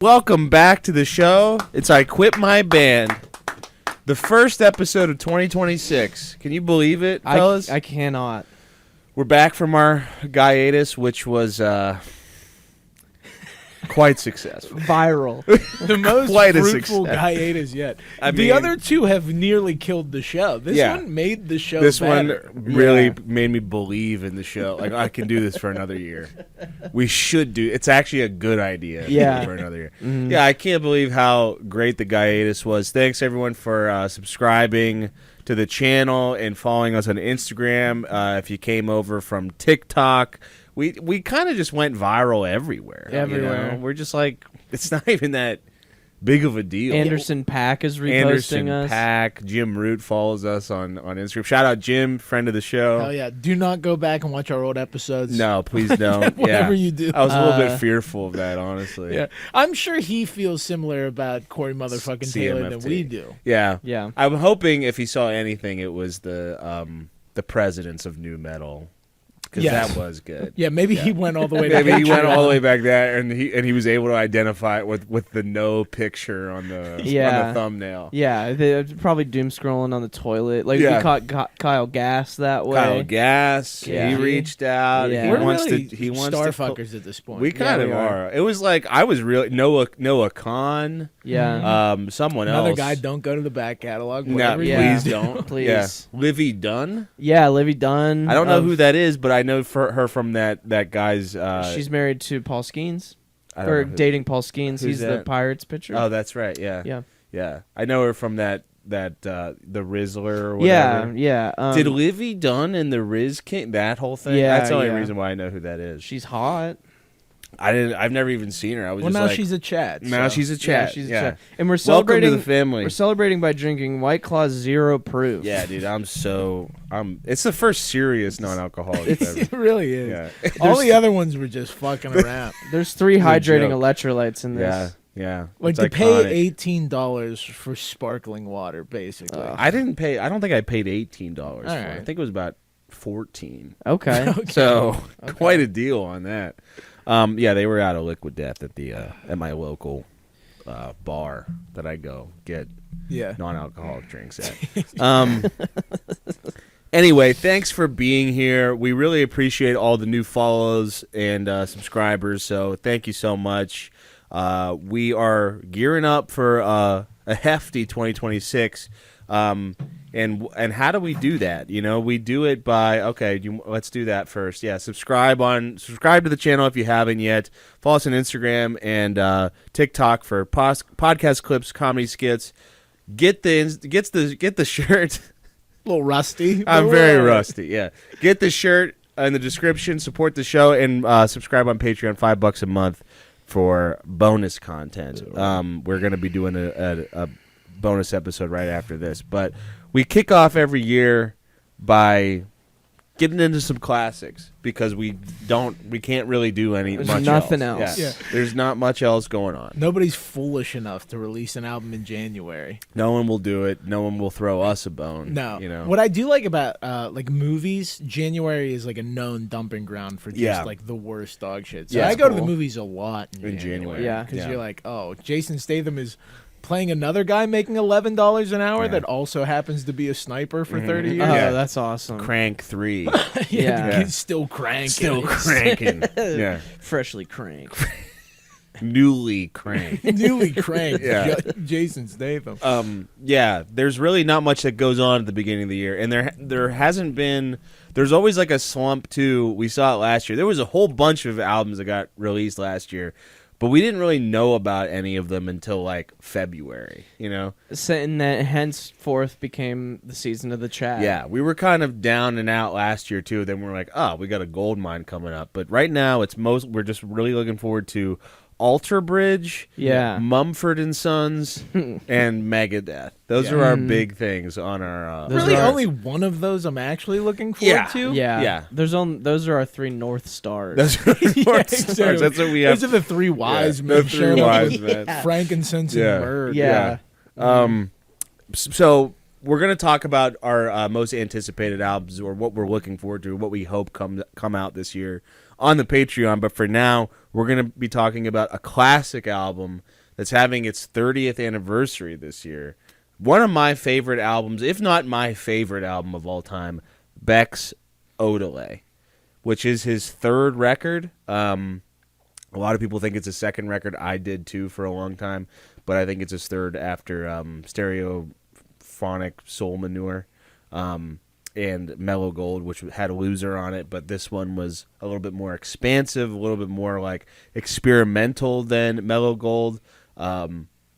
Welcome back to the show. It's I Quit My Band. The first episode of 2026. Can you believe it, fellas? I cannot. We're back from our hiatus, which was quite successful. Viral. The most Quite a fruitful success. hiatus yet. I The mean- other two have nearly killed the show. This one made the show This better. one really made me believe in the show. Like, I can do this for another year. We should do. It's actually a good idea. For another year. Mm-hmm. Yeah, I can't believe how great the hiatus was. Thanks everyone for subscribing to the channel and following us on Instagram. If you came over from TikTok, we kind of just went viral everywhere. Everywhere. You know? We're just like, it's not even that big of a deal. Anderson Paak is reposting Anderson us. Paak, Jim Root follows us on Instagram. Shout out Jim, friend of the show. Hell yeah. Do not go back and watch our old episodes. No, please don't. Whatever you do. I was a little bit fearful of that, honestly. Yeah. I'm sure he feels similar about Corey motherfucking Taylor than we do. Yeah. Yeah. I'm hoping if he saw anything, it was the presidents of nu metal. Because that was good. Yeah, maybe he went all the way. Maybe to he went Patreon. all the way back there, and he was able to identify it with the no picture on the thumbnail. Yeah, they're probably doom scrolling on the toilet. Like we caught Kyle Gass that way. Kyle Gass, Yeah. he reached out. Yeah. He We're wants really to. He wants star to. fuckers at this point. We kind of we are. It was like I was really Noah Khan. Yeah. Someone Another else. guy. Don't go to the back catalog. No, Whatever you Yeah. please do. don't. Please. Yeah. Livy Dunn. Yeah, Livy Dunn. I don't know who that is, but I know for her from that guy's. She's married to Paul Skeens. I don't Or know who- dating Paul Skeens. who's He's the that? Pirates pitcher. Oh, that's right. Yeah. Yeah. Yeah. I know her from the Rizzler or Yeah, whatever. yeah. Did Livy Dunn and the Riz King that whole thing? Yeah, That's the only yeah. reason why I know who that is. She's hot. I've never even seen her. I was Well, just now like, she's a chat. now so. she's a chat. Yeah, she's yeah. a chat. And we're Welcome celebrating to the family. We're celebrating by drinking White Claw Zero Proof. Yeah, dude. It's the first serious non-alcoholic. It really is. Yeah. All the other ones were just fucking around. There's 3 It's a hydrating joke. electrolytes in this. Yeah. Like It's to pay iconic. $18 for sparkling water, basically. I didn't pay. I don't think I paid $18 for it. right. I think it was about 14. Okay. So quite a deal on that. Yeah, they were out of Liquid Death at my local bar that I go get Yeah. non-alcoholic drinks at. Anyway, thanks for being here. We really appreciate all the new follows and subscribers. So thank you so much. We are gearing up for a hefty 2026. And how do we do that? You know, we do it by let's do that first. Yeah, subscribe to the channel if you haven't yet. Follow us on Instagram and TikTok for podcast clips, comedy skits. Get the shirt. A little rusty. but I'm very whatever. rusty. Yeah, get the shirt in the description. Support the show and subscribe on Patreon. $5 a month for bonus content. We're gonna be doing a bonus episode right after this, but we kick off every year by getting into some classics because we can't really do There's much nothing else. else. Yeah. Yeah. There's not much else going on. Nobody's foolish enough to release an album in January. No one will do it. No one will throw us a bone. No. You know. What I do like about like movies, January is like a known dumping ground for just like the worst dog shit. So Yeah, I it's go to the cool. movies a lot in January. Yeah. Because Yeah. you're like, oh, Jason Statham is playing another guy making $11 an hour Yeah. that also happens to be a sniper for 30 Oh, years. Yeah. that's awesome. Crank 3. Yeah. He's still cranking. Still cranking. Yeah. Freshly cranked. Newly cranked. Newly cranked. Yeah. Jason Statham. Yeah, there's really not much that goes on at the beginning of the year, and there hasn't been. There's always like a slump too. We saw it last year. There was a whole bunch of albums that got released last year, but we didn't really know about any of them until like February. You know? And that henceforth became the season of the chat. Yeah, we were kind of down and out last year too. Then we're like, oh, we got a gold mine coming up. But right now, we're just really looking forward to Alter Bridge, Yeah. Mumford and Sons, and Megadeth. Those are our big things on our. Those Really, are- only one of those I'm actually looking forward to. Yeah. Yeah. Those are our 3 North Stars. Those are Yeah, North exactly. Stars. That's what we have. Those are the 3 wise Yeah, men. the 3 sharing wise with men. Frankincense Yeah. and myrrh. Yeah. So we're gonna talk about our most anticipated albums, or what we're looking forward to, what we hope come out this year on the Patreon. But for now, we're gonna be talking about a classic album that's having its 30th anniversary this year. One of my favorite albums, if not my favorite album of all time, Beck's Odelay, which is his third record. A lot of people think it's his second record. I did too for a long time, but I think it's his third after Stereophonic Soul Manure and Mellow Gold, which had a Loser on it. But this one was a little bit more expansive, a little bit more like experimental than Mellow Gold.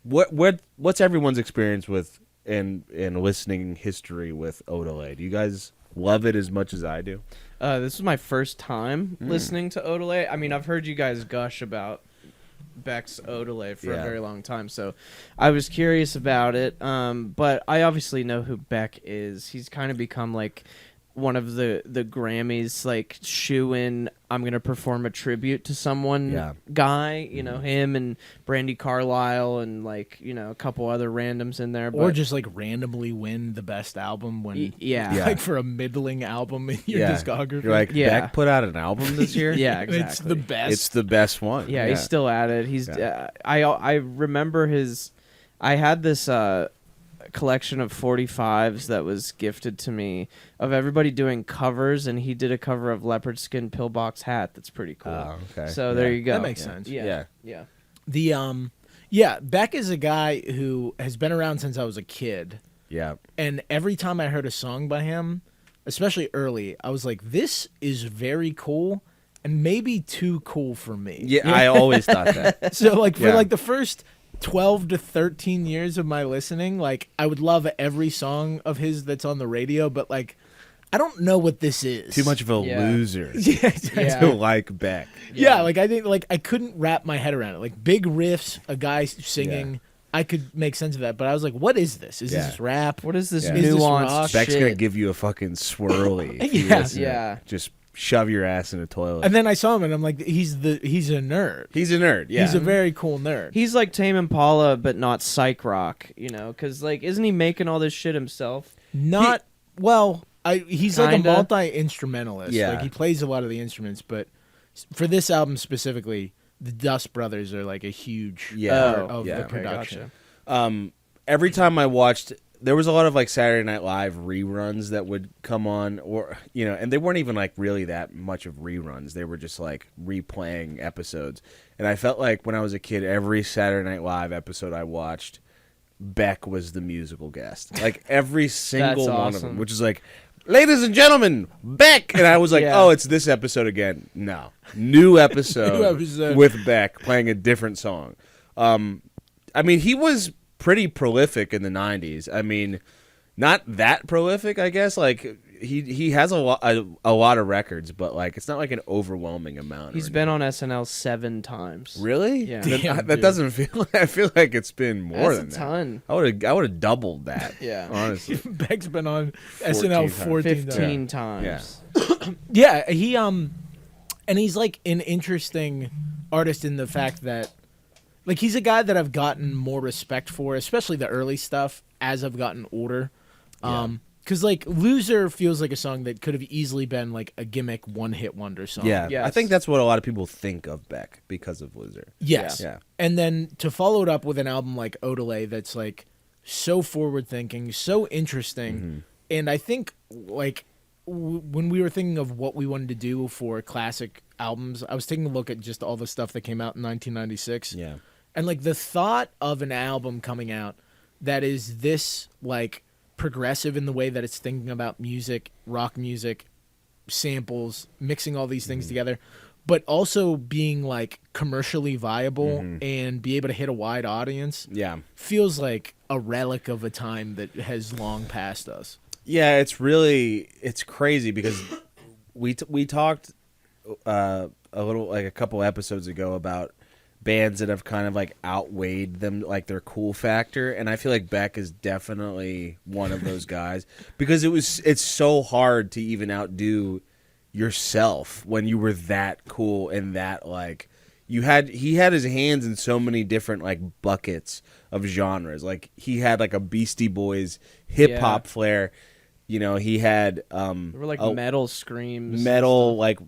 What's everyone's experience with and listening history with Odelay? Do you guys love it as much as I do? This was my first time listening to Odelay. I mean, I've heard you guys gush about Beck's Odelay for a very long time, so I was curious about it. But I obviously know who Beck is. He's kind of become like one of the Grammys, like shoe-in, I'm going to perform a tribute to someone guy. You know, him and Brandy Carlisle and like, you know, a couple other randoms in there. Or just like randomly win the best album when like for a middling album in your discography. You're like, Beck put out an album this year? Yeah, exactly. It's the best. It's the best one. Yeah, he's still at it. He's I remember I had this collection of 45s that was gifted to me of everybody doing covers, and he did a cover of Leopard Skin Pillbox Hat. That's pretty cool. Okay. So there you go. That makes sense. Yeah. Beck is a guy who has been around since I was a kid. Yeah. And every time I heard a song by him, especially early, I was like, this is very cool and maybe too cool for me. Yeah, I always thought that. So like for like the first 12 to 13 years of my listening, like I would love every song of his that's on the radio, but like I don't know what this is. Too much of a loser exactly. to like Beck. Yeah, like I think like I couldn't wrap my head around it. Like big riffs, a guy singing, I could make sense of that, but I was like, what is this? Is this rap? What is this Is this nuanced rock? Beck's shit? gonna give you a fucking swirly. If you Yeah. listen to it. Just shove your ass in a toilet. And then I saw him and I'm like, he's a nerd. He's a nerd. Yeah. He's a very cool nerd. He's like Tame Impala, but not psych rock, you know? Because, like, isn't he making all this shit himself? Not well. He's like a Kinda. multi-instrumentalist. Yeah. Like he plays a lot of the instruments, but for this album specifically, the Dust Brothers are like a huge part of the production. Gotcha. Every time I watched, there was a lot of like Saturday Night Live reruns that would come on, or you know, and they weren't even like really that much of reruns. They were just like replaying episodes. And I felt like when I was a kid, every Saturday Night Live episode I watched, Beck was the musical guest. Like every single That's one of them, awesome. which is like, ladies and gentlemen, Beck. And I was like, oh, it's this episode again. No, new episode, with Beck playing a different song. I mean, he was pretty prolific in the 90s. I mean, not that prolific, I guess. Like he has a lot of records, but like it's not like an overwhelming amount. He's been on SNL 7 times. Really? Yeah. That doesn't feel. I feel like it's been more That's than a ton. that. I would have doubled that. Yeah. Honestly. Beck's been on SNL 14 15 times. Yeah, he and he's like an interesting artist in the fact that like he's a guy that I've gotten more respect for, especially the early stuff as I've gotten older. Because like Loser feels like a song that could have easily been like a gimmick one-hit wonder song. Yeah, Yes. I think that's what a lot of people think of Beck because of Loser. Yes. Yeah. And then to follow it up with an album like Odelay that's like so forward-thinking, so interesting, and I think like when we were thinking of what we wanted to do for classic albums, I was taking a look at just all the stuff that came out in 1996. Yeah. And like the thought of an album coming out that is this like progressive in the way that it's thinking about music, rock music, samples, mixing all these things together, but also being like commercially viable and be able to hit a wide audience. Yeah. Feels like a relic of a time that has long passed us. Yeah, it's crazy because we talked a little like a couple episodes ago about bands that have kind of like outweighed them, like their cool factor, and I feel like Beck is definitely one of those guys because it's so hard to even outdo yourself when you were that cool and that like he had his hands in so many different like buckets of genres. Like he had like a Beastie Boys hip hop flair. You know, he had There were like metal screams, metal like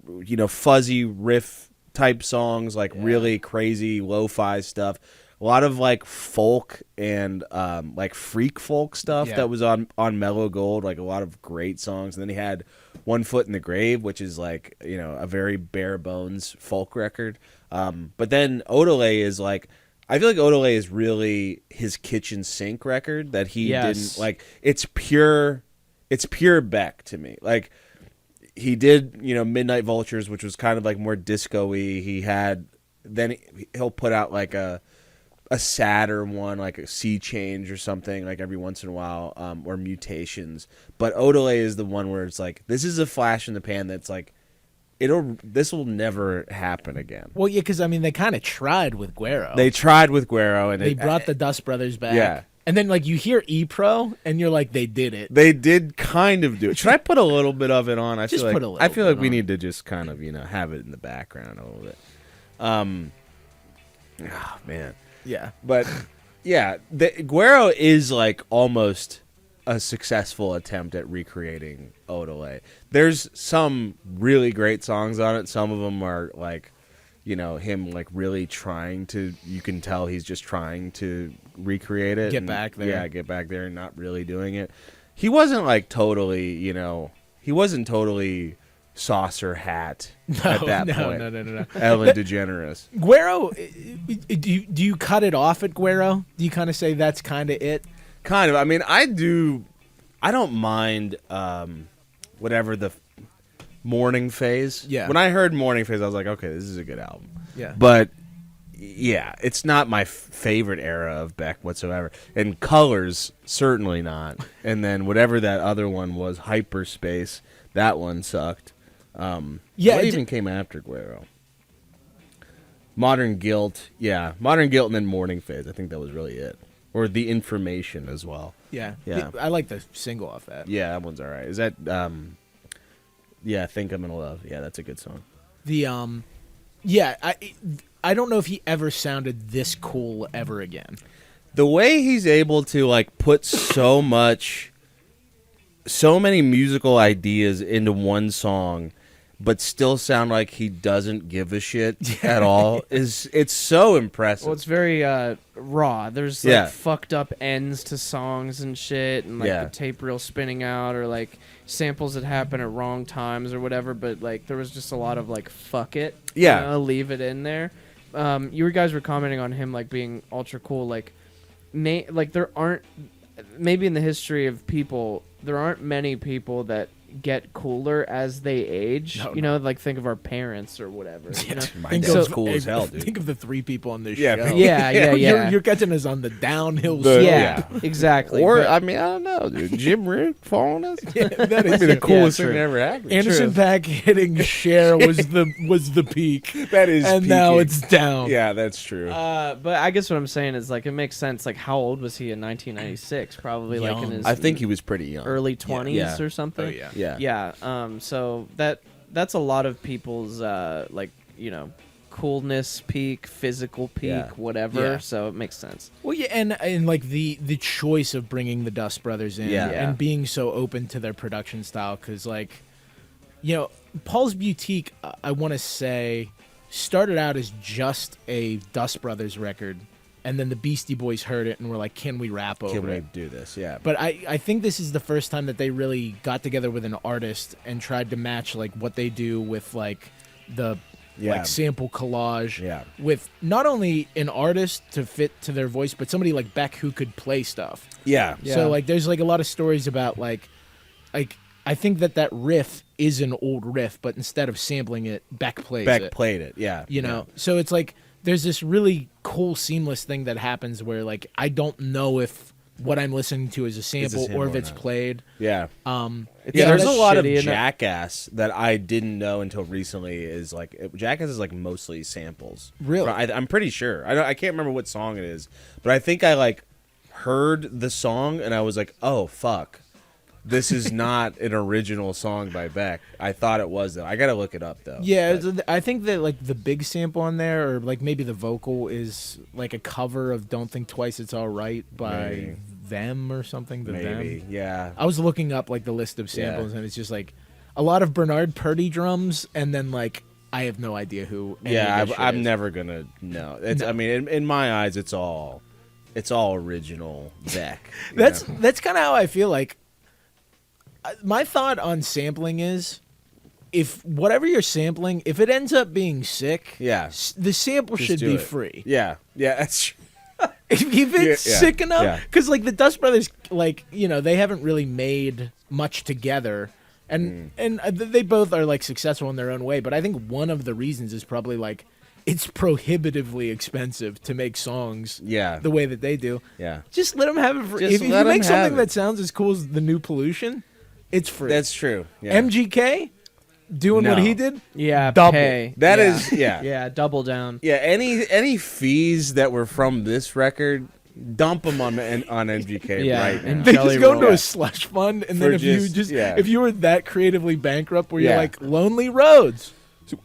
fuzzy riff type songs, like really crazy lo-fi stuff. A lot of like folk and like freak folk stuff that was on Mellow Gold, like a lot of great songs. And then he had One Foot in the Grave, which is like, a very bare bones folk record. But then Odelay is like, I feel like Odelay is really his kitchen sink record that he didn't like. It's pure Beck to me. Like he did, Midnight Vultures, which was kind of like more disco-y. He'll put out like a sadder one, like a Sea Change or something, like every once in a while, or Mutations. But Odelay is the one where it's like, this is a flash in the pan that's like, this will never happen again. Well, yeah, because they kind of tried with Guero. They tried with Guero, and they brought the Dust Brothers back. Yeah. And then like you hear E-Pro, and you're like, they did it. They did kind of do it. Should I put a little bit of it on? I feel like we need to just kind of have it in the background a little bit. Oh man. Yeah. But yeah, Guero is like almost a successful attempt at recreating Odelay. There's some really great songs on it. Some of them are like, him like really trying to, you can tell he's just trying to recreate it. Get back there. Yeah, get back there and not really doing it. He wasn't like totally, he wasn't totally Saucer Hat at that point. No. Ellen DeGeneres. Guero, do you cut it off at Guero? Do you kind of say that's kind of it? Kind of. I mean, I don't mind whatever the Morning Phase. Yeah. When I heard Morning Phase, I was like, okay, this is a good album. Yeah. But yeah, it's not my favorite era of Beck whatsoever. And Colors, certainly not. And then whatever that other one was, Hyperspace, that one sucked. What even came after Guero? Modern Guilt, and then Morning Phase. I think that was really it. Or The Information as well. Yeah. Yeah. I like the single off that. Yeah, that one's all right. Is that, Think I'm in Love. Yeah, that's a good song. I don't know if he ever sounded this cool ever again. The way he's able to, like, put so many musical ideas into one song, but still sound like he doesn't give a shit at all, it's so impressive. Well, it's very raw. There's like fucked up ends to songs and shit, and like the tape reel spinning out, or like samples that happen at wrong times or whatever. But like there was just a lot of like fuck it, leave it in there. You guys were commenting on him like being ultra cool. Like there aren't, maybe in the history of people, there aren't many people that get cooler as they age. Like think of our parents or whatever. My dad's cool as hell, dude. Think of the three people on this show. Yeah. You're catching us on the downhill. Exactly. Or I don't know, dude. Jim Rick following us. That is the coolest thing that ever happened. Anderson .Paak hitting Cher was the peak. That is, and peaking. Now it's down. Yeah, that's true. But I guess what I'm saying is like it makes sense. Like how old was he in 1996? Probably young. Like in his. I think he was pretty young. Early 20s or something. Oh yeah. Yeah. So that's a lot of people's coolness peak, physical peak, whatever. Yeah. So it makes sense. Well, yeah, and like the choice of bringing the Dust Brothers in and being so open to their production style, because like, Paul's Boutique, I want to say, started out as just a Dust Brothers record. And then the Beastie Boys heard it and were like, can we rap over it? Can we do this? Yeah. But I think this is the first time that they really got together with an artist and tried to match like what they do with like the like sample collage with not only an artist to fit to their voice, but somebody like Beck who could play stuff. Yeah. So like there's like a lot of stories about like I think that riff is an old riff, but instead of sampling it, Beck played it. Yeah. So it's like there's this really cool seamless thing that happens where like I don't know if what I'm listening to is a sample or if it's played. Yeah. Yeah, there's a lot of Jackass that I didn't know until recently. Is like Jackass is like mostly samples. Really? I'm pretty sure. I can't remember what song it is, but I think I like heard the song and I was like, oh fuck, this is not an original song by Beck. I thought it was though. I gotta look it up though. Yeah, But- I think that like the big sample on there, or like maybe the vocal is like a cover of "Don't Think Twice, It's All Right" by Maybe. them or something. The maybe. Them. Yeah. I was looking up like the list of samples, and it's just like a lot of Bernard Purdy drums, and then like I have no idea who. any of Yeah, this shit I'm is. never gonna know. It's, No. I mean, in my eyes, it's all original Beck. you That's know? kind of how I feel. Like my thought on sampling is, if whatever you're sampling, if it ends up being sick, Yeah. the sample Just should do be it. free. Yeah, that's true. If it's Yeah, sick enough, yeah. because like the Dust Brothers, like they haven't really made much together, and they both are like successful in their own way. But I think one of the reasons is probably like it's prohibitively expensive to make songs Yeah, the way that they do. yeah. Just let them have it free. Just If you let 'em make something have it. that sounds as cool as the New Pollution, it's free. That's true. Yeah. MGK doing what No. he did. Yeah, Double. pay. That yeah. is yeah. Yeah, double down. Yeah, any fees that were from this record, dump them on MGK Yeah, right and now. They Jelly just go roll. into a slush fund, and For then if you just- yeah. if you were that creatively bankrupt, where you're Yeah. like Lonely Roads.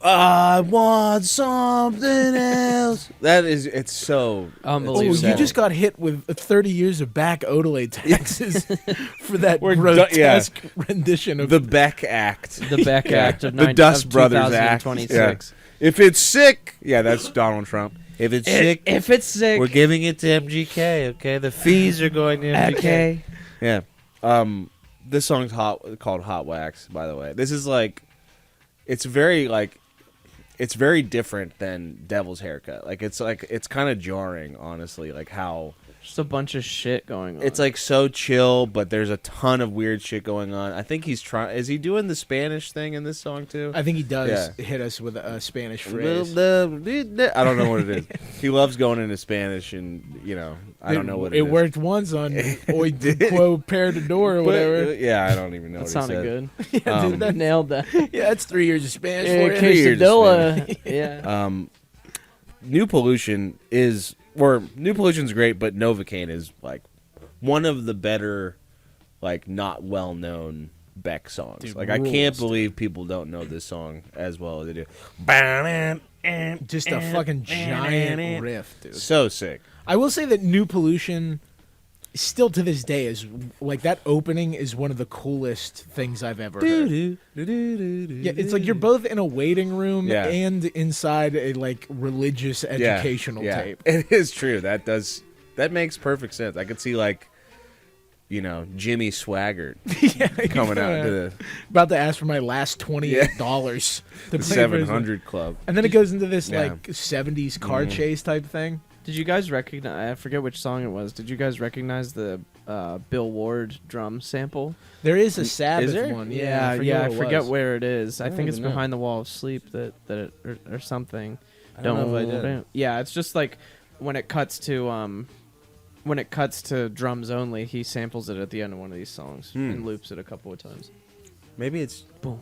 I want something else. It's so Oh, Unbelievable. it's you upsetting. just got hit with 30 years of back Odelay taxes for that We're grotesque rendition of the Beck Act, The Beck Act of the Dust of Brothers Act. 2026. Yeah. If it's sick, yeah, that's Donald Trump. If it's sick, If it's sick, we're giving it to MGK. Okay, the fees are going to MGK. okay. Yeah. This song's called Hot Wax, by the way. This is like it's very different than Devil's Haircut. It's kind of jarring, honestly, like how Just a bunch of shit going on. it's like so chill, but there's a ton of weird shit going on. I think he's trying. Is he doing the Spanish thing in this song too? I think he does Yeah. hit us with a Spanish phrase. I don't know what it is. He loves going into Spanish, and I don't know what it is. It worked once on Hoy Quo Perdedor or whatever. Yeah, I don't even know. that what sounded he said. good. Yeah, Um, dude, that, Nailed that. yeah, that's 3 years of Spanish Yeah, for you. 3 years of quesadilla. Yeah. New Pollution New Pollution's great, but Novocaine is like one of the better, like not well known Beck songs. Dude, like I can't rules, believe people don't know this song as well as they do. Just a fucking giant riff, dude. So sick. I will say that New Pollution, still to this day, is like that opening is one of the coolest things I've ever heard. Yeah, it's like you're both in a waiting room Yeah. and inside a like religious educational tape. It is true. That makes perfect sense. I could see like, Jimmy Swaggart Yeah, coming out to the about to ask for my last $28 to play for his- 700 Club. and then it goes into this Yeah. like 70s car chase type thing. Did you guys recognize? I forget which song it was. Did you guys recognize the Bill Ward drum sample? There is a Sabbath there? one. I forget was. where it is. I don't think it's even know. behind the wall of sleep or something. I don't know if I did. Yeah, it's just like when it cuts to drums only, he samples it at the end of one of these songs and loops it a couple of times. Maybe it's Boom,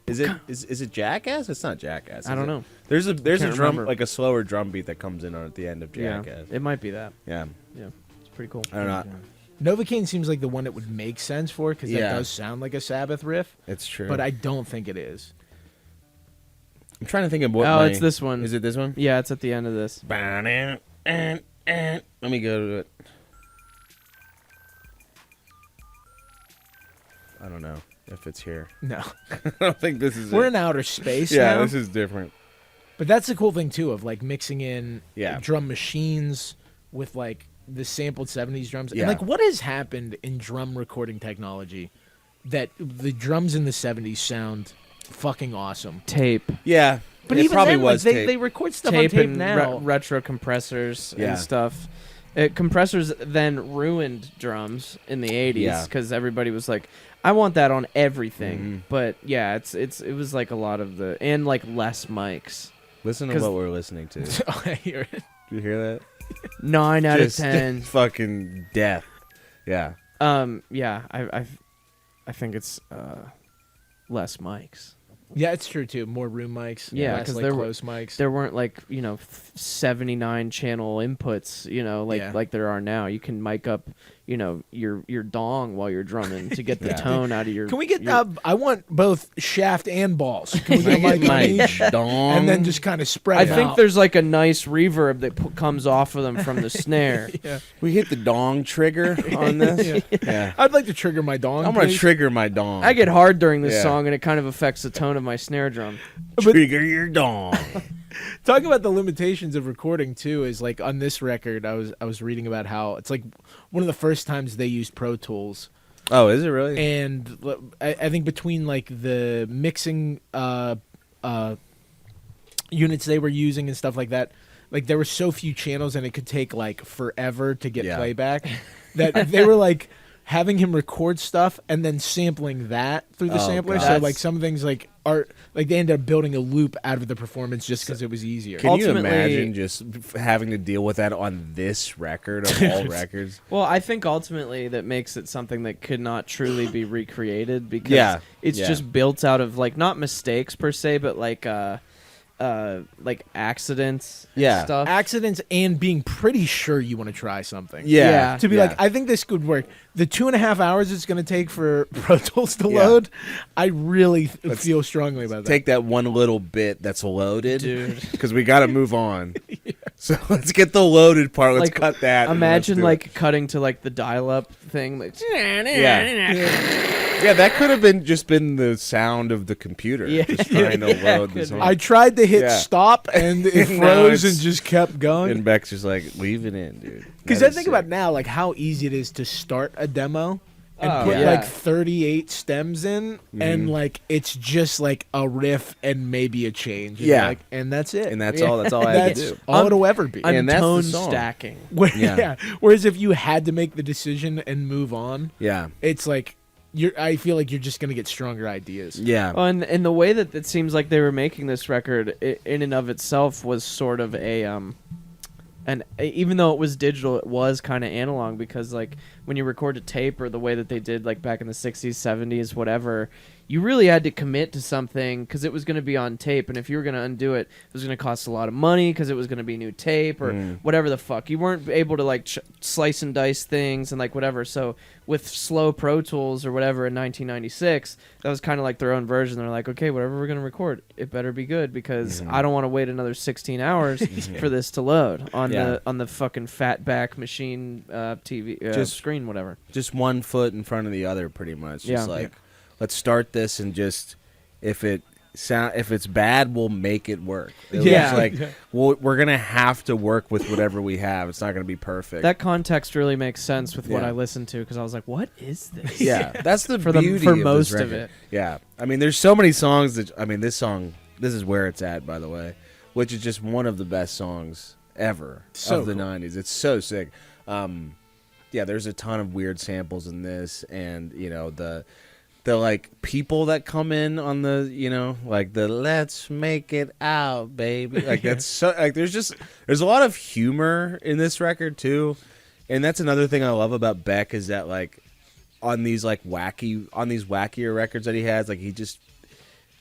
Is it Jackass? It's not Jackass. I is don't it? know. There's a Can't drum remember. like a slower drum beat that comes in at the end of Yeah, Jackass. it might be that. Yeah. Yeah, it's pretty cool. I don't know. Novocaine seems like the one that would make sense for because Yeah. that does sound like a Sabbath riff, It's true. but I don't think it is. I'm trying to think of what. Oh, it's this one. Is it this one? Yeah, it's at the end of this. Let me go to it. I don't know if it's here. No, I don't think this is we're it. in outer space Yeah, now. this is different. But that's the cool thing too of like mixing in Yeah. drum machines with like the sampled 70s drums. Yeah. And like what has happened in drum recording technology that the drums in the 70s sound fucking awesome. Tape. Yeah, But it even probably then, like, was they tape. they record stuff Tape on tape and now. retro compressors Yeah. and stuff. Compressors then ruined drums in the 80s Yeah. because everybody was like, I want that on everything. Mhm. But yeah, it was like a lot of and like less mics. Listen to 'cause- what we're listening to. Did I hear it. you hear that? 9 out of Just 10. fucking death. Yeah. Yeah, I think it's less mics. Yeah, it's true too. More room mics. Yeah, less, 'cause like there were- close mics. There weren't like 79 channel inputs, Yeah. like there are now. You can mic up, your dong while you're drumming to get the tone out of your. Can we get? I want both shaft and balls. Can we get like my each, dong? and then just kind of spread. I it think out. there's like a nice reverb that comes off of them from the snare. We hit the dong trigger on this. Yeah. I'd like to trigger my dong. I'm gonna please. trigger my dong. I get hard during this Yeah. song, and it kind of affects the tone of my snare drum. trigger your dong. Talking about the limitations of recording too is like on this record, I was reading about how it's like one of the first times they used Pro Tools, Oh, is it really? and I think between like the mixing units they were using and stuff like that, like there were so few channels and it could take like forever to get playback that they were like having him record stuff and then sampling that through the sampler. God. So like some things like are like they ended up building a loop out of the performance just because it was easier. Can you Ultimately- imagine just having to deal with that on this record of all records? Well, I think ultimately that makes it something that could not truly be recreated because it's just built out of like not mistakes per se, but like accidents and stuff. Accidents and being pretty sure you want to try something. Yeah. To be like, I think this could work. The 2.5 hours it's going to take for Pro Tools to load, I really feel strongly about that. Take that one little bit that's loaded, Dude. because we got to move on. So let's get the loaded part. Let's Like, cut that. and Imagine let's do like cutting to like the dial-up thing. Like, yeah, that could have been the sound of the computer just trying to load the song. I tried to hit stop and it No, froze it's- and just kept going. And Beck's just like, leave it in, dude. Because That I is think sick. about now, like how easy it is to start a demo and Oh, put yeah. like 38 stems in, and like it's just like a riff and maybe a change. And Yeah. and that's it. And that's all. That's all I had to That's do. all it'll ever be. And that's the tone song. stacking. Yeah. Whereas if you had to make the decision and move on, Yeah. it's like I feel like you're just gonna get stronger ideas. Yeah. Oh, and the way that it seems like they were making this record in and of itself was sort of and even though it was digital, it was kind of analog because like when you record a tape or the way that they did like back in the 60s, 70s, whatever, you really had to commit to something because it was going to be on tape, and if you were going to undo it, it was going to cost a lot of money because it was going to be new tape or whatever the fuck. You weren't able to like slice and dice things and like whatever. So with slow Pro Tools or whatever in 1996, that was kind of like their own version. They're like, okay, whatever we're going to record, it better be good because I don't want to wait another 16 hours for this to load on the fucking fatback machine TV Just- screen, whatever. Just one foot in front of the other, pretty much. Just Yeah. like, let's start this and just if it's bad, we'll make it work. It Yeah. was like we're gonna have to work with whatever we have. It's not gonna be perfect. That context really makes sense with what Yeah. I listened to because I was like, what is this? yeah, that's the For beauty for of most this of record. it. Yeah, I mean, there's so many songs that this song, this is where it's at, by the way, which is just one of the best songs ever So of the cool. '90s. It's so sick. Yeah, there's a ton of weird samples in this, and the like people that come in on the like the let's make it out, baby. Like that's so like there's a lot of humor in this record too, and that's another thing I love about Beck is that like on these wackier records that he has, like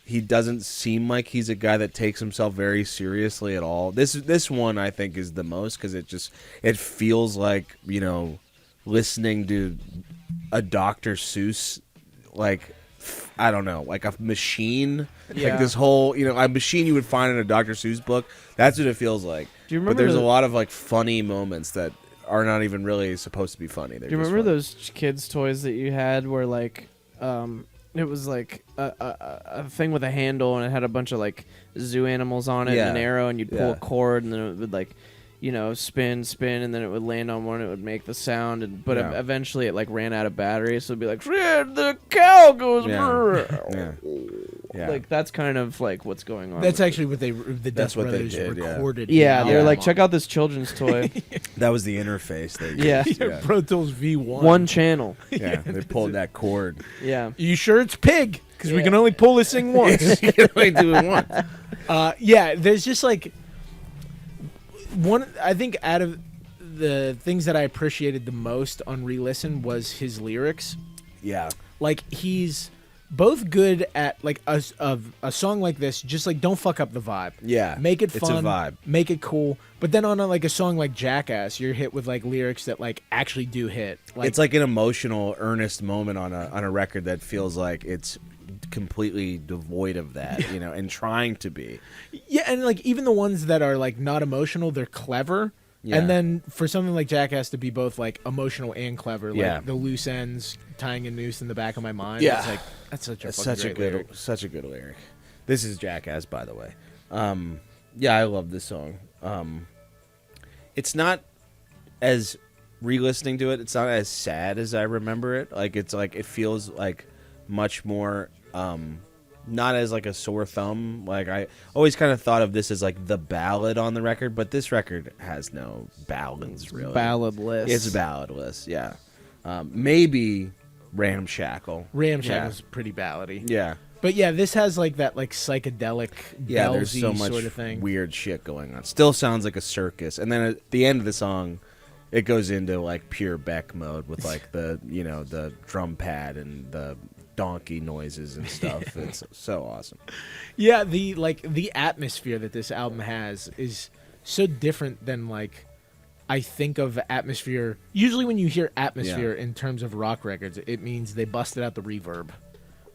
he doesn't seem like he's a guy that takes himself very seriously at all. This one I think is the most because it feels like listening to a Dr. Seuss, like I don't know, like a machine, Yeah. like this whole a machine you would find in a Dr. Seuss book. That's what it feels like. Do you remember but there's the- a lot of like funny moments that are not even really supposed to be funny. They're Do you just remember funny. those kids' toys that you had where like it was like a thing with a handle and it had a bunch of like zoo animals on it and an arrow and you'd pull a cord and then it would like spin and then it would land on one, it would make the sound but eventually it like ran out of battery, so it'd be like Fred, the cow goes Yeah. like that's kind of like what's going on. That's actually what the Dust That's what they Brothers did, yeah. recorded. yeah, the they're like, album check out this children's toy. That was the interface. They used. Yeah. on. yeah. Pro Tools V1. One channel. Yeah, they pulled that cord. Yeah. You sure it's pig? Because we can only pull this thing once. You can only do it once. Yeah, there's just like one. I think out of the things that I appreciated the most on re-listen was his lyrics. Yeah. Like he's both good at like a song like this. Just like don't fuck up the vibe. Yeah, make it it's fun. a vibe. Make it cool. But then on like a song like Jackass, you're hit with like lyrics that like actually do hit. Like, it's like an emotional, earnest moment on a record that feels like it's completely devoid of that, you know, and trying to be. Yeah, and like even the ones that are like not emotional, they're clever. Yeah. And then for something like Jackass to be both like emotional and clever, like Yeah. the loose ends tying a noose in the back of my mind. Yeah. It's like that's such a It's fucking such a great good, lyric. such a good lyric. This is Jackass, by the way. Yeah, I love this song. It's not as re-listening to it. It's not as sad as I remember it. Like it's like it feels like much more. Not as like a sore thumb. Like I always kind of thought of this as like the ballad on the record, but this record has no ballads really. Balladless. It's balladless. Yeah, maybe Ramshackle. Ramshackle's pretty ballady. Yeah. But yeah, this has like that like psychedelic Yeah, there's bellsy so much sort of thing. weird shit going on. Still sounds like a circus. And then at the end of the song, it goes into like pure Beck mode with like the, you know, the drum pad and the donkey noises and stuff. It's so awesome. Yeah, the atmosphere that this album has is so different than like I think of atmosphere. Usually when you hear atmosphere in terms of rock records, it means they busted out the reverb.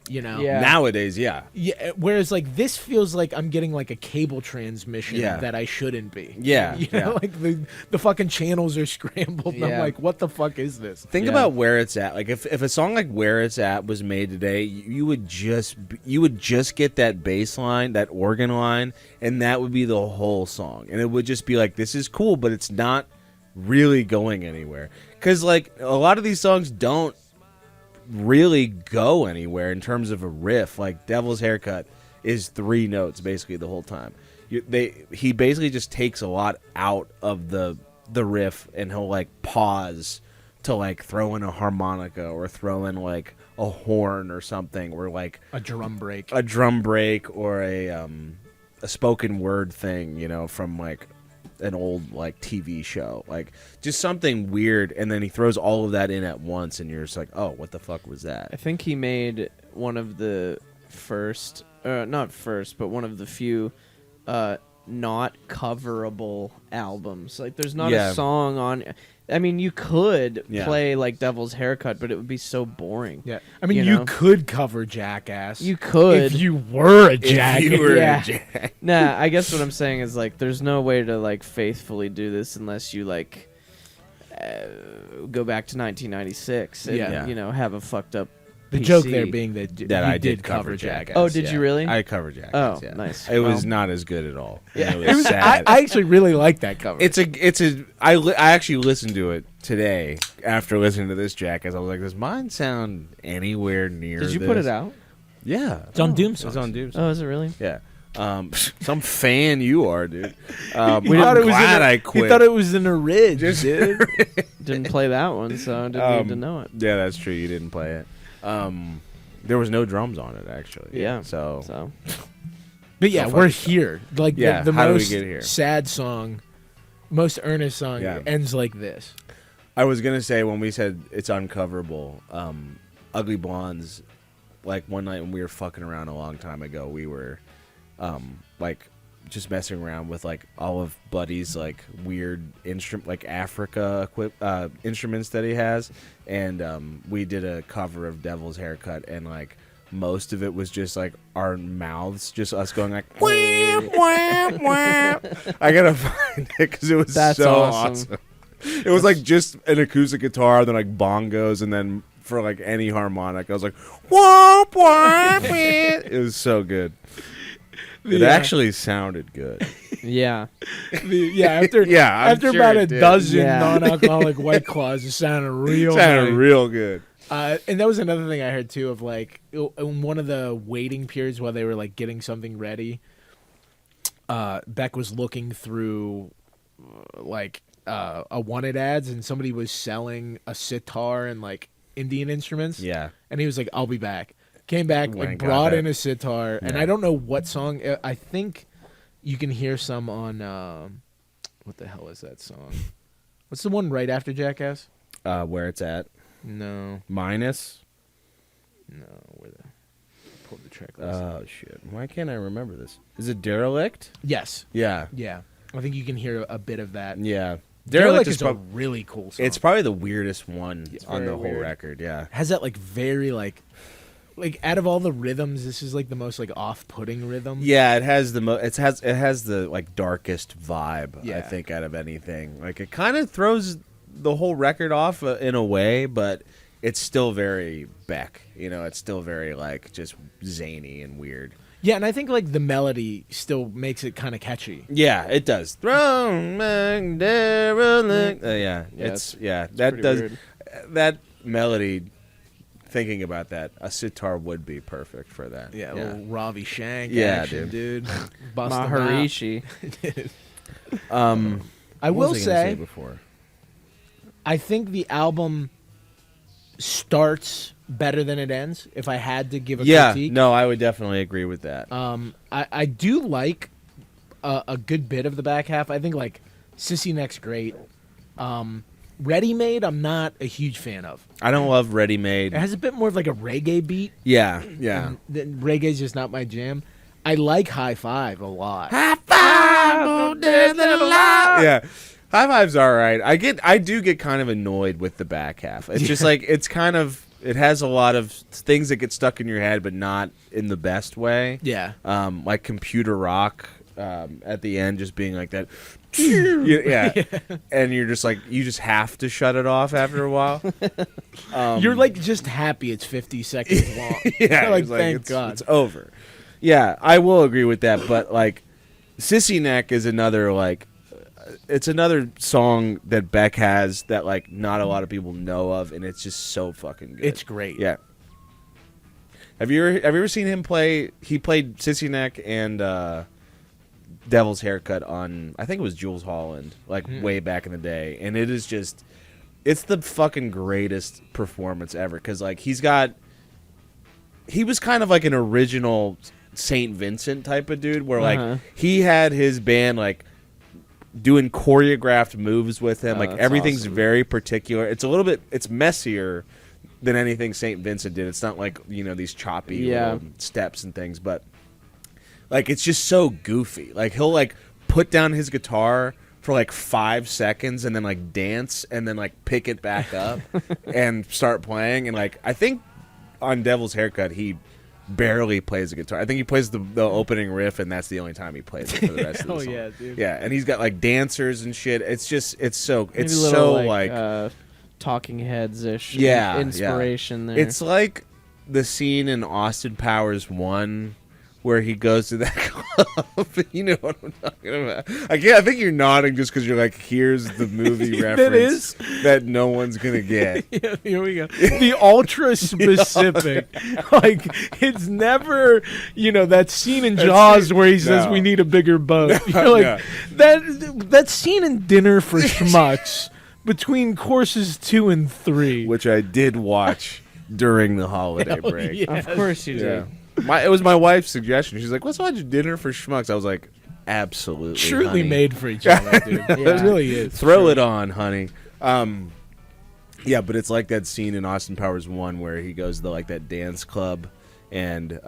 You know? Yeah. Nowadays, yeah. Yeah, whereas like this feels like I'm getting like a cable transmission Yeah. that I shouldn't be. Yeah, You know, like the fucking channels are scrambled. And I'm Yeah. like, what the fuck is this? Think Yeah. about where it's at. Like if a song like Where It's At was made today, you would just get that bass line, that organ line, and that would be the whole song. And it would just be like, this is cool, but it's not really going anywhere. Cuz like a lot of these songs don't really go anywhere in terms of a riff. Like Devil's Haircut is 3 notes basically the whole time. He basically just takes a lot out of the riff, and he'll like pause to like throw in a harmonica or throw in like a horn or something, or like A drum break. or a spoken word thing, you know, from like an old like TV show, like just something weird, and then he throws all of that in at once, and you're just like, oh, what the fuck was I that? think he made one of the first, not first, but one of the few not coverable albums. Like, there's not Yeah. a song on. I mean, you could Yeah. play like Devil's Haircut, but it would be so boring. Yeah, I mean, You you know? could cover Jackass. You could. if you were a Jackass. If you were Yeah. a Jack. Nah, I guess what I'm saying is like, there's no way to like faithfully do this unless you like go back to 1996 and Yeah. you know, have a fucked up. The PC. joke there being that That you I did cover Jackass. Oh, did you really? I covered Jackass. Oh, yeah. nice. It was Well- not as good at all. Yeah. It was sad. I actually really like that cover. I actually listened to it today after listening to this Jackass. I was like, does mine sound anywhere near Did you this? put it out? Yeah. It's on Doom It's Songs. on Doom. Oh, is it really? Yeah. Some fan you are, dude. He We thought I'm it was glad I I quit. He thought it was in a ridge, dude. Didn't play that one, so I didn't need to know it. Yeah, that's true. You didn't play it. There was no drums on it, actually. Yeah. So But yeah, fuck we're yourself. here. Like Yeah, the how do we most get here? sad song, most earnest song Yeah. ends like this. I was gonna say when we said it's uncoverable, Ugly Blondes. Like one night when we were fucking around a long time ago, we were like just messing around with like all of Buddy's like weird instrument, like Africa instruments that he has, and we did a cover of Devil's Haircut, and like most of it was just like our mouths, just us going like wham, wham, wham. I gotta find it because it was That's so awesome. It was like just an acoustic guitar, then like bongos, and then for like any harmonic, I was like whomp whomp. It was so good. It Yeah. actually sounded good. Yeah. After I'm after sure about it a did. dozen Yeah. non-alcoholic White Claws, it sounded real. Sounded nice. real good. And that was another thing I heard too of like in one of the waiting periods while they were like getting something ready. Beck was looking through a wanted ads, and somebody was selling a sitar and like Indian instruments. Yeah. And he was like, "I'll be back." Came back Went and and got brought that. in a sitar, and Yeah. I don't know what song. I think you can hear some on what the hell is that song? What's the one right after Jackass? Where it's at. No, Minus. no. Where the pulled the track list. Oh shit! Why can't I remember this? Is it Derelict? Yes. Yeah. Yeah. I think you can hear a bit of that. Yeah. Derelict is a really cool song. It's probably the weirdest one on the very whole weird. record. Yeah. Has that like very like out of all the rhythms, this is like the most like off-putting rhythm. Yeah, it has the it has the like darkest vibe. I Yeah. think out of anything. Like it kind of throws the whole record off in a way, but it's still very Beck. You know, it's still very like just zany and weird. Yeah, and I think like the melody still makes it kind of catchy. Yeah, it does. Throne back derelict. It's that pretty does weird. that melody. Thinking about that, a sitar would be perfect for that. Yeah, a little Ravi Shank Yeah, action, dude. Bust 'em out. Maharishi. I What will was I gonna say, before. I think the album starts better than it ends. If I had to give a critique, No, I would definitely agree with that. I do like a good bit of the back half. I think like Sissy Neck's great. Ready Made, I'm not a huge fan of. I don't love Ready Made. It has a bit more of like a reggae beat. Yeah. And reggae's just not my jam. I like High Five a lot. High five, yeah. High Five's all right. I do get kind of annoyed with the back half. It's just like it has a lot of things that get stuck in your head, but not in the best way. Yeah. Like computer rock at the end, just being like that. Yeah. And you're just like you just have to shut it off after a while. You're like just happy it's 50 seconds long. Yeah, You're like it's thank God. it's over. Yeah, I will agree with that. But like, Sissy Neck is another like, it's another song that Beck has that like not a lot of people know of, and it's just so fucking good. It's great. Yeah. Have you ever seen him play? He played Sissy Neck and Devil's Haircut on, I think it was Jules Holland, like way back in the day, and it is just, it's the fucking greatest performance ever. Because like he was kind of like an original Saint Vincent type of dude, where like he had his band like doing choreographed moves with him. Like everything's awesome. very particular. It's a little bit, it's messier than anything Saint Vincent did. It's not like, you know, these choppy little steps and things, but like it's just so goofy. Like he'll like put down his guitar for like 5 seconds and then like dance and then like pick it back up and start playing. And like I think on Devil's Haircut he barely plays the guitar. I think he plays the opening riff, and that's the only time he plays it for the rest of the song. yeah, dude. Yeah, and he's got like dancers and shit. It's just so Maybe it's a little, so like Talking Heads ish. Yeah, inspiration there. it's like the scene in Austin Powers 1 where he goes to that club. You know what I'm talking about. I think you're nodding just because you're like, here's the movie reference that no one's gonna get. Yeah, here we go. The ultra specific. Like, it's never, you know, that scene in Jaws where he says we need a bigger boat. You're like, that scene in Dinner for Schmucks between courses 2 and 3. Which I did watch during the holiday break. yes. Of course you do. It was my wife's suggestion. She's like, let's watch Dinner for Schmucks. I was like, absolutely. Truly honey. made for each other, dude. It really is. Throw it on, honey. Yeah, but it's like that scene in Austin Powers 1 where he goes to like that dance club and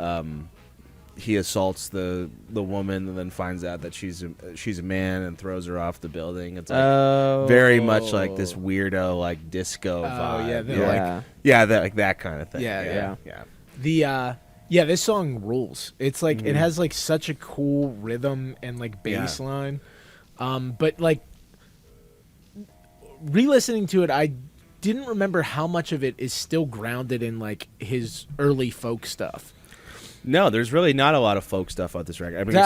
he assaults the woman and then finds out that she's a man and throws her off the building. It's like very much like this weirdo like disco vibe. That kind of thing. Yeah. This song rules. It's like it has like such a cool rhythm and like bass line. But like re-listening to it, I didn't remember how much of it is still grounded in like his early folk stuff. No, there's really not a lot of folk stuff on this record. I mean,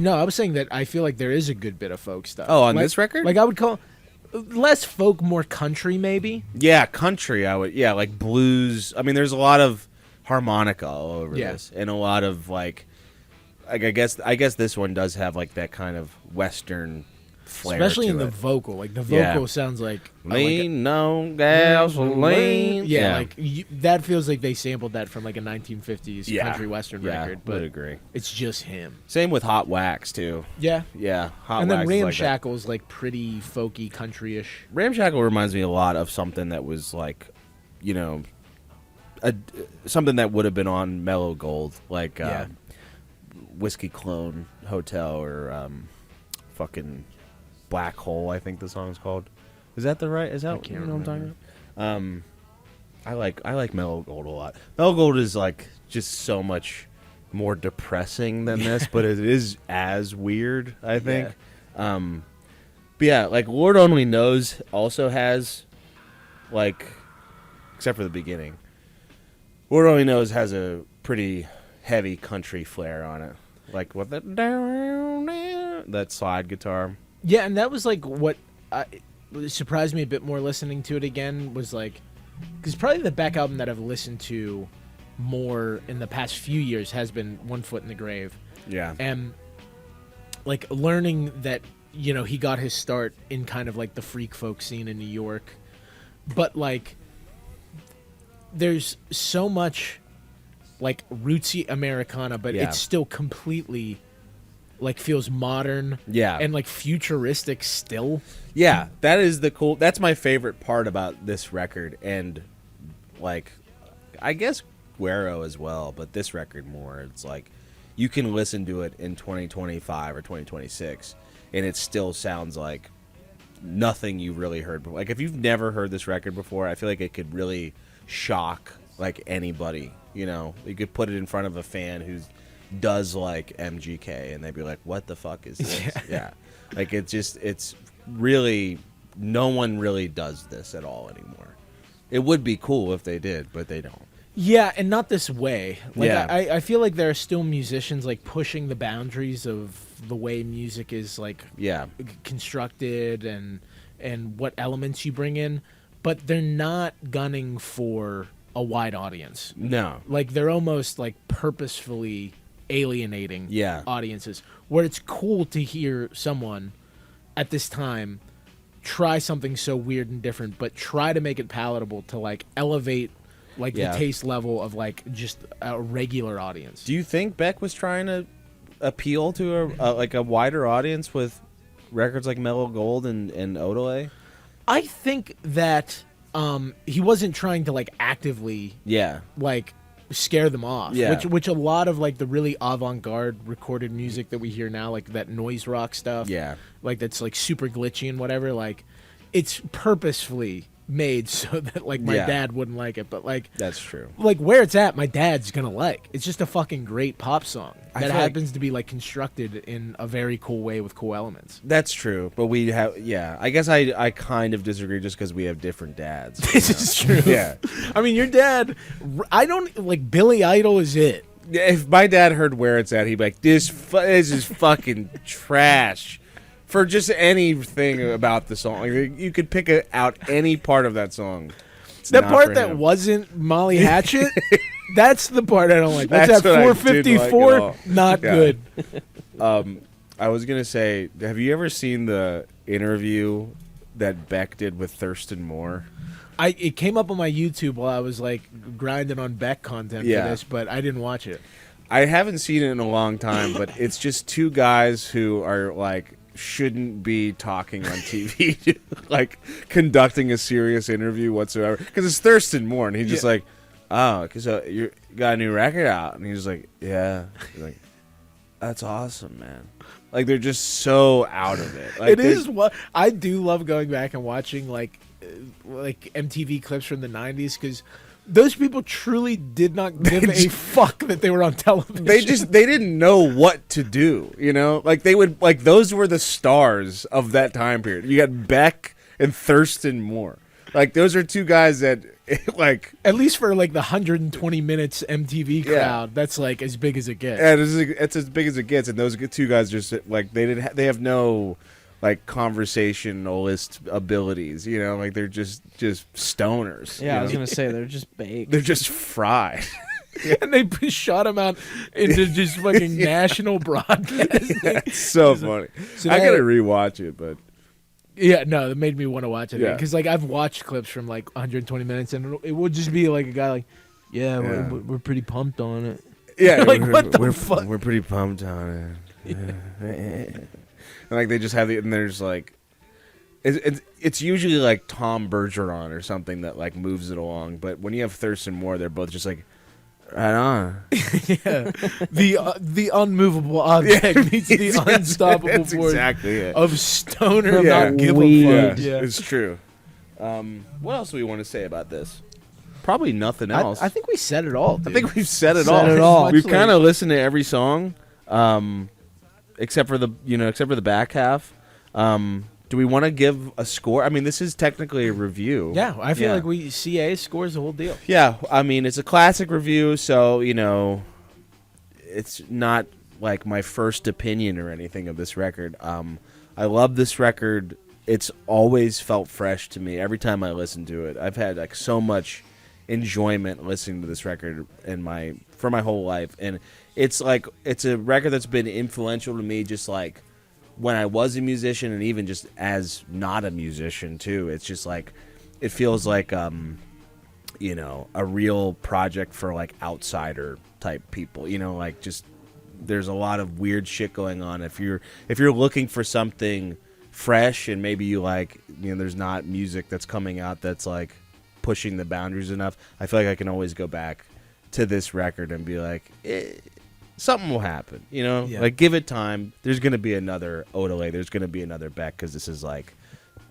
I was saying that I feel like there is a good bit of folk stuff. Oh, on this record? Like I would call less folk, more country maybe. Yeah, country. Like blues. I mean, there's a lot of harmonica all over this, and a lot of like I guess this one does have like that kind of Western flair, especially to in the it. vocal. Like the vocal sounds like lean no gasoline. Yeah, like that feels like they sampled that from like a 1950s country Western record. But would agree. It's just him. Same with Hot Wax too. Yeah, Hot and Wax. then Is Ramshackle's like pretty folky country-ish. Ramshackle reminds me a lot of something that was like, you know, something that would have been on Mellow Gold, like Yeah. Whiskey Clone Hotel or fucking Black Hole. I think the song's called. Is that the right? Is that can't what I'm talking remember. about? I like Mellow Gold a lot. Mellow Gold is like just so much more depressing than this, but it is as weird, I think. But yeah, like Lord Only Knows also has, like, except for the beginning, Lord Only Knows has a pretty heavy country flair on it, like with that slide guitar. Yeah, and that was like what surprised me a bit more listening to it again was like, because probably the Beck album that I've listened to more in the past few years has been One Foot in the Grave. Yeah. And like learning that, you know, he got his start in kind of like the freak folk scene in New York, but like there's so much like rootsy Americana, but Yeah. it's still completely like feels modern, Yeah. and like futuristic still. Yeah, that is that's my favorite part about this record, and like I guess Guero as well, but this record more. It's like you can listen to it in 2025 or 2026 and it still sounds like nothing you really heard before. Like if you've never heard this record before, I feel like it could really shock like anybody, you know. You could put it in front of a fan who does like MGK and they'd be like, what the fuck is this? Yeah. Like it's really, no one really does this at all anymore. It would be cool if they did, but they don't. Yeah, and not this way. Like, Yeah. I feel like there are still musicians like pushing the boundaries of the way music is like Yeah. constructed and what elements you bring in, but they're not gunning for a wide audience. No. Like they're almost like purposefully alienating Yeah. audiences. Where it's cool to hear someone at this time try something so weird and different, but try to make it palatable to like elevate like Yeah. the taste level of like just a regular audience. Do you think Beck was trying to appeal to a wider audience with records like Mellow Gold and Odelay? I think that he wasn't trying to like actively Yeah. like scare them off. Yeah. Which a lot of like the really avant-garde recorded music that we hear now, like that noise rock stuff. Yeah. Like that's like super glitchy and whatever, like it's purposefully made so that like my Yeah. dad wouldn't like it, but like That's true. like where it's at, my dad's gonna like. It's just a fucking great pop song I that feel like- happens to be like constructed in a very cool way with cool elements. That's true, but we have, yeah. I guess I kind of disagree just because we have different dads. you This know? is true. Yeah. I mean, your dad, I don't like Billy Idol is it. If my dad heard Where It's At, he'd be like, this is fucking trash. For just anything about the song. Like, you could pick out any part of that song. It's That not part for that him. wasn't Molly Hatchet, that's the part I don't like. That's That's at what I did like at 454, all. not Yeah. good. I was going to say, have you ever seen the interview that Beck did with Thurston Moore? It came up on my YouTube while I was like grinding on Beck content Yeah. for this, but I didn't watch it. I haven't seen it in a long time, but it's just two guys who are like shouldn't be talking on TV, like conducting a serious interview whatsoever. Because it's Thurston Moore, and he's just Yeah. like, "Oh, because you got a new record out," and he's like, "Yeah." He's like, "That's awesome, man." Like they're just so out of it. Like, It is what I do love going back and watching like MTV clips from the 90s because those people truly did not give a fuck that they were on television. They didn't know what to do, you know? Like they would like those were the stars of that time period. You got Beck and Thurston Moore. Like those are two guys that like at least for like the 120 minutes MTV Yeah. crowd, that's like as big as it gets. yeah, it's as big as it gets, and those two guys just like they have no like conversationalist abilities, you know, like they're just stoners. Yeah, you I was know? gonna say they're just baked. They're just fried. And they shot him out into just fucking national broadcasting. It's so funny. So I that- gotta rewatch it, but Yeah, no, that made me want to watch it Yeah. because like I've watched clips from like 120 minutes, and it would just be like a guy like, "Yeah, Yeah. We're pretty pumped on it." yeah, Like, what the fuck? We're pretty pumped on it. And like they just have and there's like it's usually like Tom Bergeron or something that like moves it along. But when you have Thurston Moore, they're both just like, right on. Yeah. The unmovable object meets the unstoppable That's force exactly it. of stoner Yeah. not give a Weed. fuck. Yeah. It's true. What else do we want to say about this? Probably nothing else. I think we said it all, dude. I think we've said it Said all. it all. We've Much kind like- of listened to every song, except for the back half. Do we want to give a score? I mean, this is technically a review. Yeah, I feel Yeah. like CA scores the whole deal. Yeah, I mean, it's a classic review, so, it's not like my first opinion or anything of this record. I love this record. It's always felt fresh to me every time I listen to it. I've had like so much enjoyment listening to this record for my whole life, and it's a record that's been influential to me just like when I was a musician and even just as not a musician too. It's just like it feels like a real project for like outsider type people, like just there's a lot of weird shit going on. If you're looking for something fresh and maybe you like, there's not music that's coming out that's like pushing the boundaries enough, I feel like I can always go back to this record and be like, something will happen, Yeah. like give it time. There's going to be another Odelay. There's going to be another Beck, because this is like,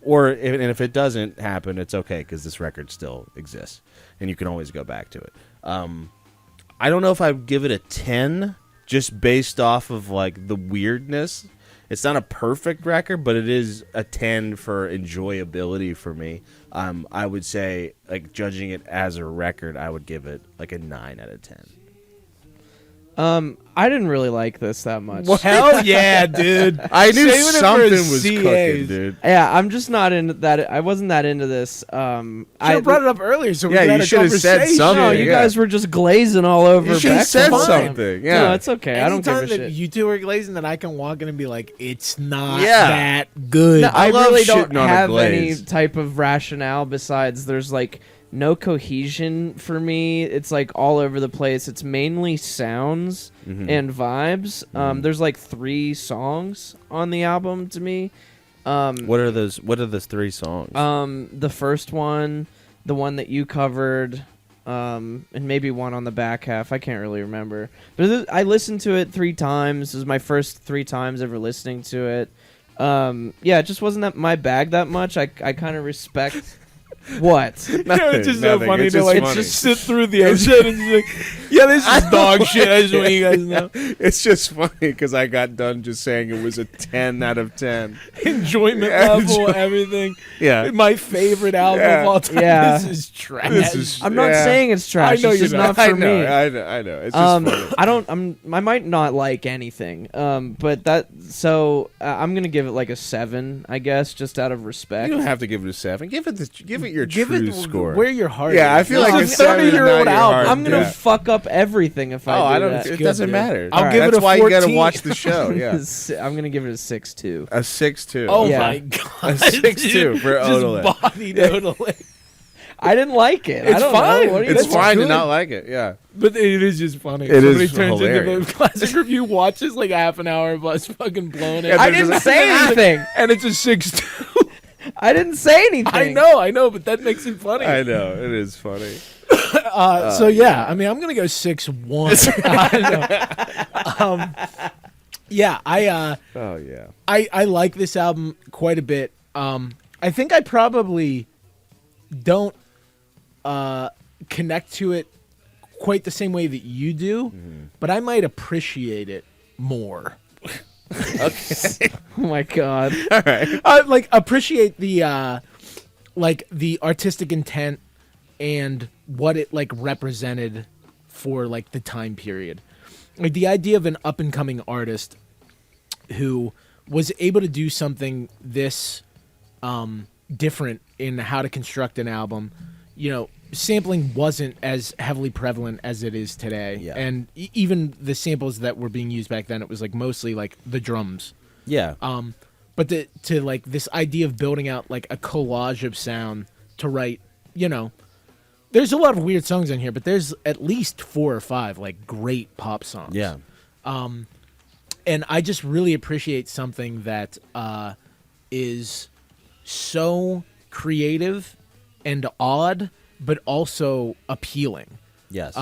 and if it doesn't happen, it's okay, because this record still exists and you can always go back to it. I don't know if I'd give it a 10 just based off of like the weirdness. It's not a perfect record, but it is a 10 for enjoyability for me. I would say, like, judging it as a record, I would give it like a 9 out of 10. I didn't really like this that much. Hell yeah, dude. I knew Saving it for something was CAs. cooking, dude. Yeah, I'm just not into that. I wasn't that into this. I brought it up earlier, so we Yeah, could you have a should have said conversation. something. No, you Yeah. guys were just glazing all over. You should have Beck. said fine. something. Yeah. No, it's okay. I don't give Anytime a that shit. you two are glazing, that I can walk in and be like, it's not Yeah. that good. No, I love really don't shitting on a have any glaze. type of rationale besides there's like no cohesion for me. It's like all over the place. It's mainly sounds and vibes. There's like 3 songs on the album to me. What are those 3 songs? The first one, the one that you covered, and maybe one on the back half. I can't really remember. But I listened to it 3 times. This was my first 3 times ever listening to it. Yeah, it just wasn't my bag that much. I kind of respect. What? It's just so Nothing. funny It's to just like funny. just sit through the episode and just like, yeah, this is dog shit. I just want you guys to know. It's just funny because I got done just saying it was a 10 out of 10. Enjoyment Yeah, level, everything. Yeah. My favorite album Yeah. of all time. Yeah. This is trash. This is- I'm not Yeah. saying it's trash. I know it's you're just not. not for me. I know. It's just funny. I might not like anything. But I'm gonna give it like a 7, I guess, just out of respect. You don't have to give it a 7. Give it your true score. where your heart Yeah, is. I feel This like is a 7 is 30-year-old not your album. heart. I'm gonna Yeah. fuck up everything if I do I don't. that. It good, doesn't dude. matter. I'll Alright. give it That's a why 14. you gotta watch the show. Yeah, I'm gonna give it a 6.2. a 6.2. Oh Yeah. my god. A 6.2 for Just Odelay. bodied Odelay. I didn't like it. It's I don't fine. know. What do you It's That's fine to good. not like it. Yeah. But it is just funny. It Somebody is turns hilarious. into the classic review, watches like a half an hour of us fucking blowing it. Yeah, I there's didn't a- say anything. And it's a 6.2. I didn't say anything. I know, but that makes it funny. I know. It is funny. So yeah, I mean, I'm gonna go 6.1. Yeah, Oh yeah. I like this album quite a bit. I think I probably don't connect to it quite the same way that you do, but I might appreciate it more. Oh my god. All right. Like appreciate the the artistic intent and what it like represented for like the time period. Like the idea of an up and coming artist who was able to do something this different in how to construct an album. You know, sampling wasn't as heavily prevalent as it is today. Yeah. And even the samples that were being used back then, it was like mostly like the drums. Yeah. But to like this idea of building out like a collage of sound to write, you know, there's a lot of weird songs in here, but there's at least 4 or 5 like great pop songs. Yeah. And I just really appreciate something that is so creative and odd, but also appealing. Yes.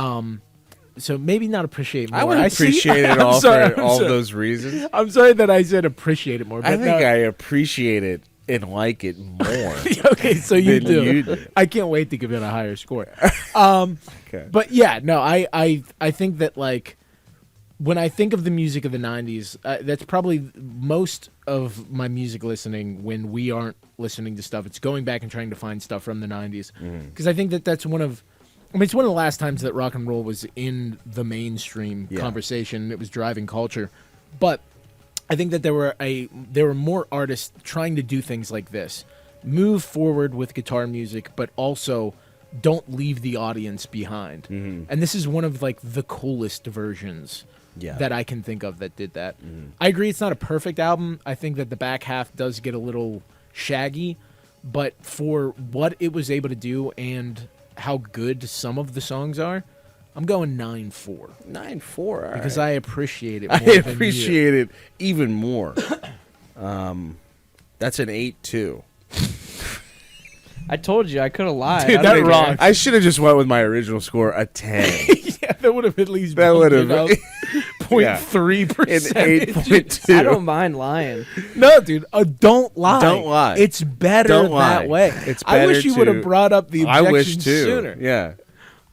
So maybe not appreciate more. I would appreciate it all for all those reasons. I'm sorry that I said appreciate it more. But I think I appreciate it and like it more. Okay, so you than do. you do. I can't wait to give it a higher score. Okay. But yeah, no, I think that like when I think of the music of the 90s, that's probably most of my music listening when we aren't listening to stuff. It's going back and trying to find stuff from the 90s. Because I think that that's one of it's one of the last times that rock and roll was in the mainstream conversation. It was driving culture. But I think that there were more artists trying to do things like this. Move forward with guitar music, but also don't leave the audience behind. And this is one of like the coolest versions that I can think of that did that. I agree it's not a perfect album. I think that the back half does get a little shaggy, but for what it was able to do and how good some of the songs are, I'm going 9-4. 9-4, because I appreciate it more I than you. appreciate it even more. That's an 8-2. I told you I could have lied. Dude, I that don't wrong. care. I should have just went with my original score, a 10. Yeah, that would have at least That would have 0.3%. an 8.2. I don't mind lying. No, dude, don't lie. Don't lie. It's better Don't lie. that way. It's I wish better you would have to- brought up the I objection wish too. sooner. Yeah.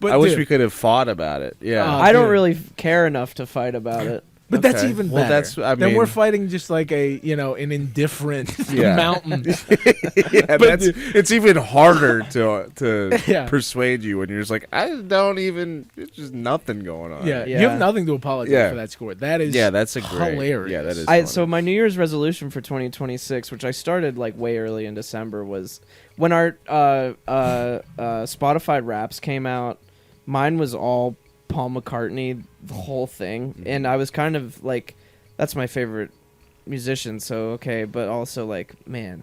But I wish dude, we could have fought about it. Yeah. Oh, I don't dude. really care enough to fight about it. But that's Okay. even Well, better. that's- I then mean- we're fighting just like an indifferent Yeah. mountain. Yeah, it's even harder to Yeah. persuade you when you're just like, I don't even. It's just nothing going on. Yeah, Yeah. you have nothing to apologize Yeah. for that score. That is That's a great. hilarious. Yeah, that is. I funny. so my New Year's resolution for 2026, which I started like way early in December, was when our Spotify Wraps came out. Mine was all Paul McCartney, the whole thing, and I was kind of like, that's my favorite musician, so okay, but also like, man,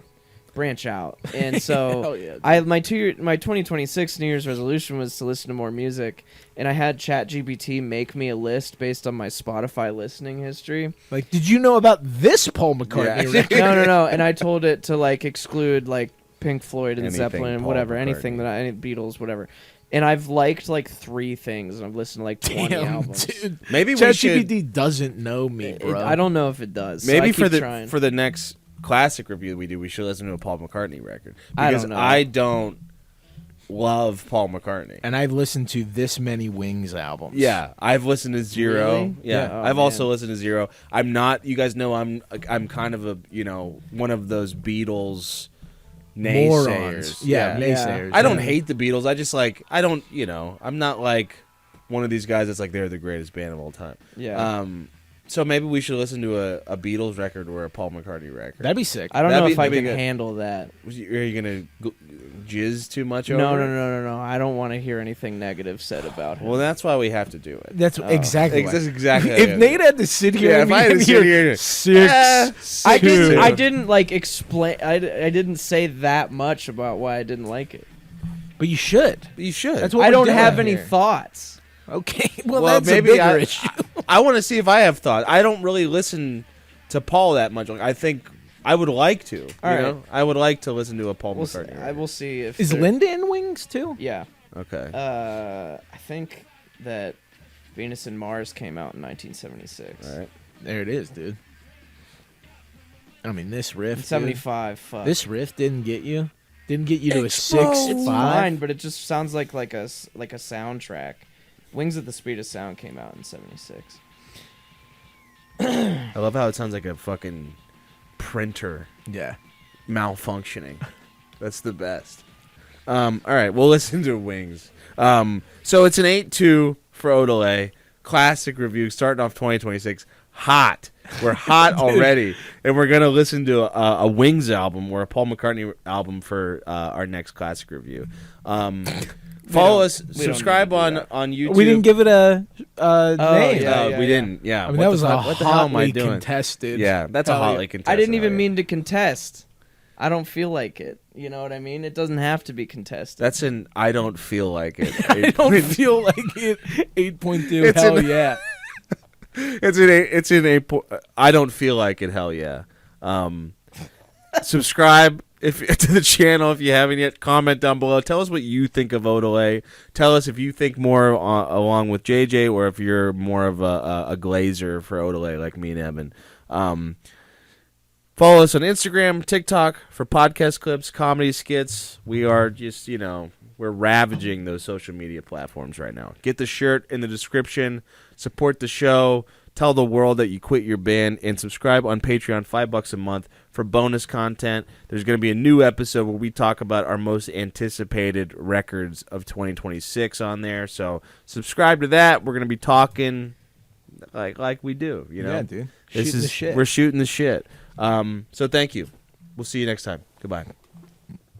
branch out. And so Hell yeah, dude. my 2026 New Year's resolution was to listen to more music, and I had ChatGPT make me a list based on my Spotify listening history. Like, did you know about this Paul McCartney Yeah. record? No, and I told it to like exclude like Pink Floyd and Anything Zeppelin and Paul whatever, McCartney. anything that any Beatles, whatever. And I've liked like 3 things, and I've listened to like 20 Damn, albums. dude. Maybe we should. ChatGPT doesn't know me, bro. I don't know if it does. so Maybe I for keep trying. the next classic review we do, we should listen to a Paul McCartney record I because don't know. I don't love Paul McCartney. And I've listened to this many Wings albums. Yeah, I've listened to Zero. Really? Yeah, Yeah. Oh, I've also man. listened to Zero. I'm not. You guys know I'm kind of a one of those Beatles naysayers. Morons. Yeah, naysayers. I don't yeah. hate the Beatles. I just like I don't. I'm not like one of these guys that's like they're the greatest band of all time. Yeah. So maybe we should listen to a Beatles record or a Paul McCartney record. That'd be sick. I don't that'd know be- if I that'd be can good. handle that. Are you gonna jizz too much over? No. I don't want to hear anything negative said about him. Well, that's why we have to do it. That's exactly. That's exactly. If Nate had to sit here, Yeah, and if I had to be sit here, 6, I 2. didn't. I didn't like explain. I didn't say that much about why I didn't like it. But you should. You should. That's what I we're don't doing have any here. thoughts. Okay. Well, Well, that's maybe a bigger I- issue. I want to see if I have thought. I don't really listen to Paul that much. Like, I think I would like to. All you right. know? I would like to listen to a Paul We'll see. McCartney. I will see if Is there- Linda in Wings too? Yeah. Okay. I think that Venus and Mars came out in 1976. All right. There it is, dude. I mean, this riff. In dude, 75. Fuck. This riff didn't get you. Didn't get you to a Explode. 6, It's 5. fine, but it just sounds like a soundtrack. Wings at the Speed of Sound came out in 76. I love how it sounds like a fucking printer Yeah. malfunctioning. That's the best. All right, we'll listen to Wings. So it's an 8-2 for Odelay. Classic review starting off 2026. Hot. We're hot already. And we're going to listen to a Wings album or a Paul McCartney album for our next classic review. Follow us. don't Subscribe need to do on YouTube. We didn't give it a name. yeah. We didn't. Yeah. I mean, What that the was fuck- a what the hell am I hotly doing? contested. Yeah, that's a Hell yeah. hotly contested. I didn't even idea. mean to contest. I don't feel like it. You know what I mean? It doesn't have to be contested. That's an I don't feel like it. I don't feel like it. 8.2. It's Hell an- yeah. It's in a. I don't feel like it. Hell yeah. Subscribe to the channel if you haven't yet. Comment down below. Tell us what you think of Odelay. Tell us if you think more along with JJ or if you're more of a glazer for Odelay like me and Evan. Follow us on Instagram, TikTok for podcast clips, comedy skits. We are just, we're ravaging those social media platforms right now. Get the shirt in the description. Support the show. Tell the world that you quit your band, and subscribe on Patreon, $5 a month for bonus content. There's going to be a new episode where we talk about our most anticipated records of 2026 on there. So subscribe to that. We're going to be talking like we do. Yeah, dude. We're shooting the shit. So thank you. We'll see you next time. Goodbye.